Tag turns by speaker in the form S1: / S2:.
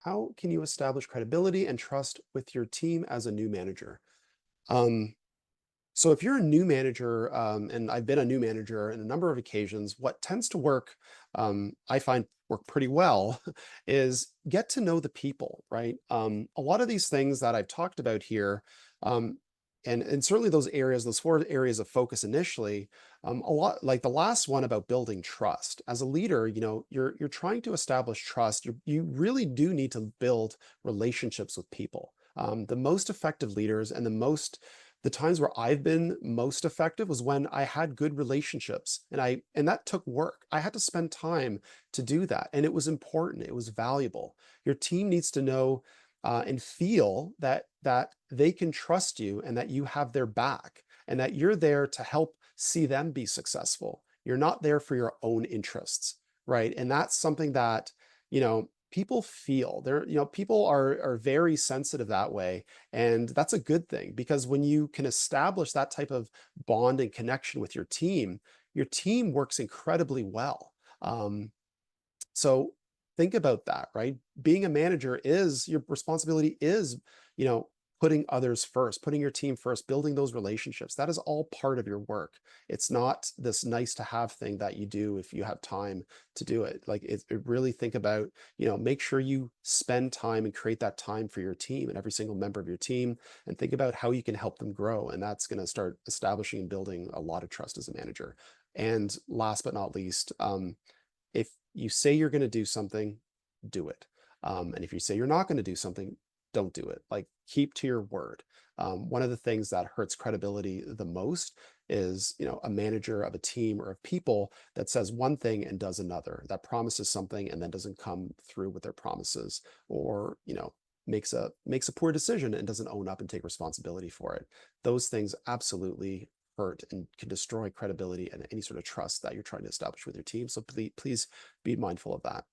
S1: how can you establish credibility and trust with your team as a new manager? Um, so if you're a new manager, and I've been a new manager in a number of occasions, what tends to work, I find work pretty well, is get to know the people, right? A lot of these things that I've talked about here, um, and certainly those areas, those four areas of focus initially, a lot like the last one about building trust. As a leader, you're trying to establish trust. You really do need to build relationships with people. The most effective leaders and the times where I've been most effective was when I had good relationships and that took work. I had to spend time to do that. And it was important. It was valuable. Your team needs to know and feel that they can trust you and that you have their back and that you're there to help see them be successful. You're not there for your own interests, right? And that's something that, people feel. People are very sensitive that way, and that's a good thing because when you can establish that type of bond and connection with your team works incredibly well. So think about that, right? Being a manager is your responsibility is, you know, putting others first, putting your team first, building those relationships. That is all part of your work. It's not this nice to have thing that you do if you have time to do it. Like it really think about, make sure you spend time and create that time for your team and every single member of your team and think about how you can help them grow. And that's going to start establishing and building a lot of trust as a manager. And last but not least, if you say you're going to do something, do it. And if you say you're not going to do something, don't do it. Like keep to your word. One of the things that hurts credibility the most is, a manager of a team or of people that says one thing and does another, that promises something and then doesn't come through with their promises, or, makes a poor decision and doesn't own up and take responsibility for it. Those things absolutely hurt and can destroy credibility and any sort of trust that you're trying to establish with your team. So please be mindful of that.